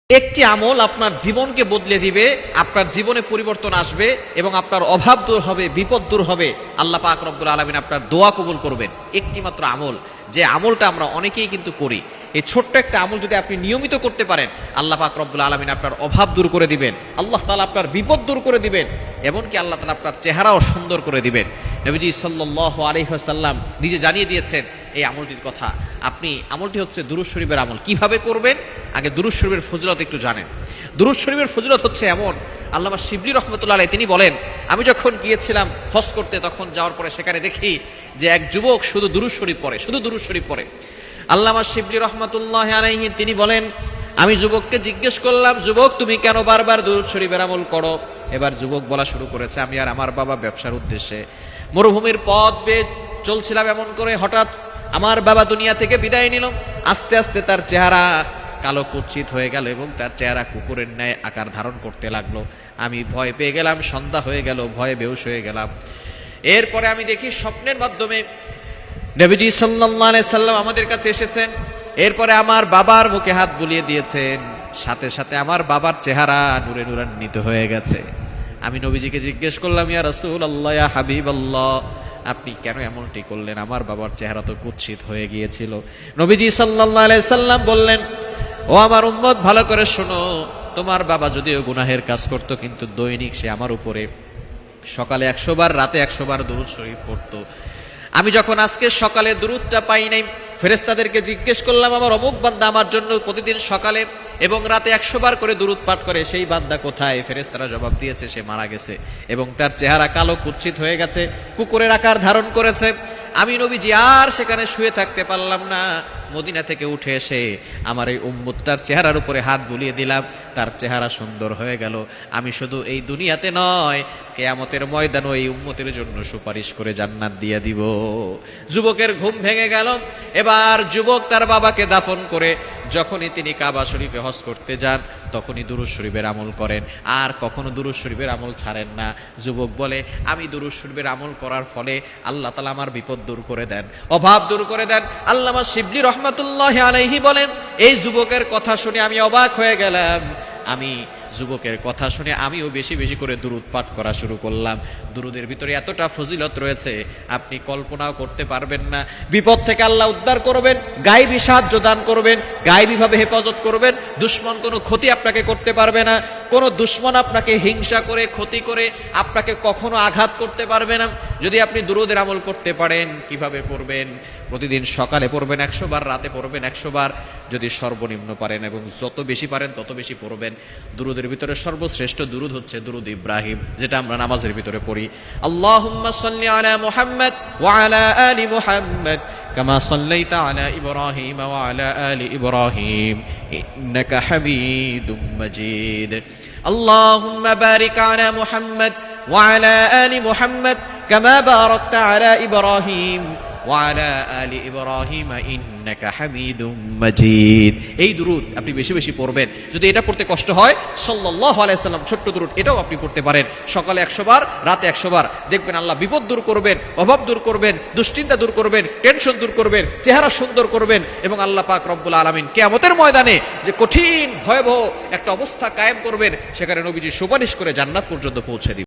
একটি আমল আপনার জীবনকে বদলে দিবে, আপনার জীবনে পরিবর্তন আসবে এবং আপনার অভাব দূর হবে, বিপদ দূর হবে। আল্লাহ পাক রব্বুল আলামিন আপনার দোয়া কবুল করবেন। একটি মাত্র আমল, যে আমলটা আমরা অনেকেই কিন্তু করি। এই ছোট্ট একটা আমল যদি আপনি নিয়মিত করতে পারেন, আল্লাহ পাক রব্বুল আলামিন আপনার অভাব দূর করে দিবেন, আল্লাহ তাআলা আপনার বিপদ দূর করে দিবেন, এমনকি আল্লাহ তাআলা আপনার চেহারাও সুন্দর করে দিবেন। নবীজি সাল্লাল্লাহু আলাইহি ওয়াসাল্লাম নিজে জানিয়ে দিয়েছেন এই আমলটির কথা। আমলটি হচ্ছে দুরূদ শরীফের আমল। কিভাবে করবেন? আগে দুরূদ শরীফের ফজিলত একটু জানেন। দুরূদ শরীফের ফজিলত হচ্ছে এমন, আল্লামা শিবলি রহমতুল্লাহ আলাইহি তিনি বলেন, আমি যখন গিয়েছিলাম হজ করতে, তখন যাওয়ার পরে সেখানে দেখি যে এক যুবক শুধু দুরূদ শরীফ পড়ে, শুধু দুরূদ শরীফ পড়ে। আল্লামা শিবলি রহমতুল্লাহ আলাইহি তিনি বলেন, আমি যুবককে জিজ্ঞেস করলাম, যুবক তুমি কেন বারবার দুরূদ শরীফের আমল করো? এবার যুবক বলা শুরু করেছে, আমি আর আমার বাবা ব্যবসার উদ্দেশ্যে মরুভূমির পথ বেয়ে চলছিলাম, এমন করে হঠাৎ আমার বাবা দুনিয়া থেকে বিদায় নিল। আস্তে আস্তে তার চেহারা কালো কুৎসিত হয়ে গেল এবং তার চেহারা কুকুরের ন্যায় আকার ধারণ করতে লাগলো। আমি ভয় পেয়ে গেলাম, সন্ধ্যা হয়ে গেল, ভয়ে বেহুশ হয়ে গেলাম। এরপরে আমি দেখি স্বপ্নের মাধ্যমে নবীজি সাল্লাল্লাহু আলাইহি সাল্লাম আমাদের কাছে এসেছেন। এরপরে আমার বাবার মুখে হাত বুলিয়ে দিয়েছেন, সাথে সাথে আমার বাবার চেহারা নূরে নূরান্বিত হয়ে গেছে। আমি নবীজিকে জিজ্ঞেস করলাম, ইয়া রাসূলুল্লাহ, ইয়া হাবিবাল্লাহ, আপনি কেন এমনটি করলেন? আমার বাবার চেহারা তো কুৎসিত হয়ে গিয়েছিল। নবীজি সাল্লাল্লাহু আলাইহি সাল্লাম বললেন, ও আমার উম্মত, ভালো করে শোনো, তোমার বাবা যদিও গুনাহের কাজ করত, কিন্তু দৈনিক সে আমার উপরে সকালে 100 বার, রাতে 100 বার দুরূদ শরীফ পড়তো। আমি যখন আজকে সকালে দুরূদটা পাই নাই, ফেরেশতাদেরকে জিজ্ঞেস করলাম, আমার অমুক বান্দা আমার জন্য প্রতিদিন সকালে এবং রাতে 100 বার করে দুরূদ পাঠ করে, সেই বান্দা কোথায়? ফেরেশতারা জবাব দিয়েছে, সে মারা গেছে এবং তার চেহারা কালো কুৎসিত হয়ে গেছে, কুকুরের আকার ধারণ করেছে। আমি নবীজি আর সেখানে শুয়ে থাকতে পারলাম না, মদিনা থেকে উঠে এসে আমার এই উম্মতটার চেহারার উপরে হাত বুলিয়ে দিলাম, তার চেহারা সুন্দর হয়ে গেল। আমি শুধু এই দুনিয়াতে নয়, কিয়ামতের ময়দানও এই উম্মতের জন্য সুপারিশ করে জান্নাত দিয়ে দিব। যুবকের ঘুম ভেঙে গেল। এবার যুবক তার বাবাকে দাফন করে যখনই তিনি কাবা শরীফে হজ করতে যান, তখনই দুরূদ শরীফের আমল করেন, আর কখনো দুরূদ শরীফের আমল ছাড়েন না। যুবক বলে, আমি দুরূদ শরীফের আমল করার ফলে আল্লাহ তাআলা আমার বিপদ দূর করে দেন, অভাব দূর করে দেন। আল্লামা শিবলি রহমাতুল্লাহি আলাইহি বলেন, এই যুবকের কথা শুনে আমি অবাক হয়ে গেলাম। আমি যুবকের কথা শুনে আমিও বেশি বেশি করে দুরূদ পাঠ করা শুরু করলাম। দুরূদের ভিতরে এতটা ফজিলত রয়েছে, আপনি কল্পনাও করতে পারবেন না। বিপদ থেকে আল্লাহ উদ্ধার করবেন, গায়েবী সাহায্য দান করবেন, গায়েবীভাবে হেফাজত করবেন। দুশমন কোনো ক্ষতি আপনাকে করতে পারবে না, কোনো দুশমন আপনাকে হিংসা করে, ক্ষতি করে আপনাকে কখনো আঘাত করতে পারবে না, যদি আপনি দুরূদের আমল করতে পারেন। কিভাবে পড়বেন? প্রতিদিন সকালে পড়বেন 100 বার, রাতে পড়বেন 100 বার, যদি সর্বনিম্ন পারেন, এবং যত বেশি পারেন তত বেশি পড়বেন। দুরূদের ভিতরে সর্বশ্রেষ্ঠ দুরূদ হচ্ছে দুরূদ ইব্রাহিম, যেটা আমরা নামাজের ভিতরে পড়ি। আল্লাহুম্মা সাল্লি আলা মুহাম্মাদ ওয়া আলা আলি মুহাম্মাদ কামা সাল্লাইতা আলা ইব্রাহিম ওয়া আলা আলি ইব্রাহিম ইন্নাকা হামিদুম মাজিদ। আল্লাহুম্মা বারিক আলা মুহাম্মাদ ওয়া আলা আলি মুহাম্মাদ কামা বারাকতা আলা ইব্রাহিম ওয়া আলা আলি ইব্রাহিম ইন্নাকা হামিদুম মাজিদ। এই দুরূদ আপনি বেশি বেশি পড়বেন। যদি এটা পড়তে কষ্ট হয়, সাল্লাল্লাহু আলাইহি সাল্লাম ছোট্ট দুরূদ, এটাও আপনি পড়তে পারেন। সকালে 100 বার, রাতে 100 বার, দেখবেন আল্লাহ বিপদ দূর করবেন, অভাব দূর করবেন, দুশ্চিন্তা দূর করবেন, টেনশন দূর করবেন, চেহারা সুন্দর করবেন, এবং আল্লাহ পাক রব্বুল আলামিন কিয়ামতের ময়দানে যে কঠিন ভয়াবহ একটা অবস্থা কায়েম করবেন, সেখানে নবীজি সুপারিশ করে জান্নাত পর্যন্ত পৌঁছে দিবেন।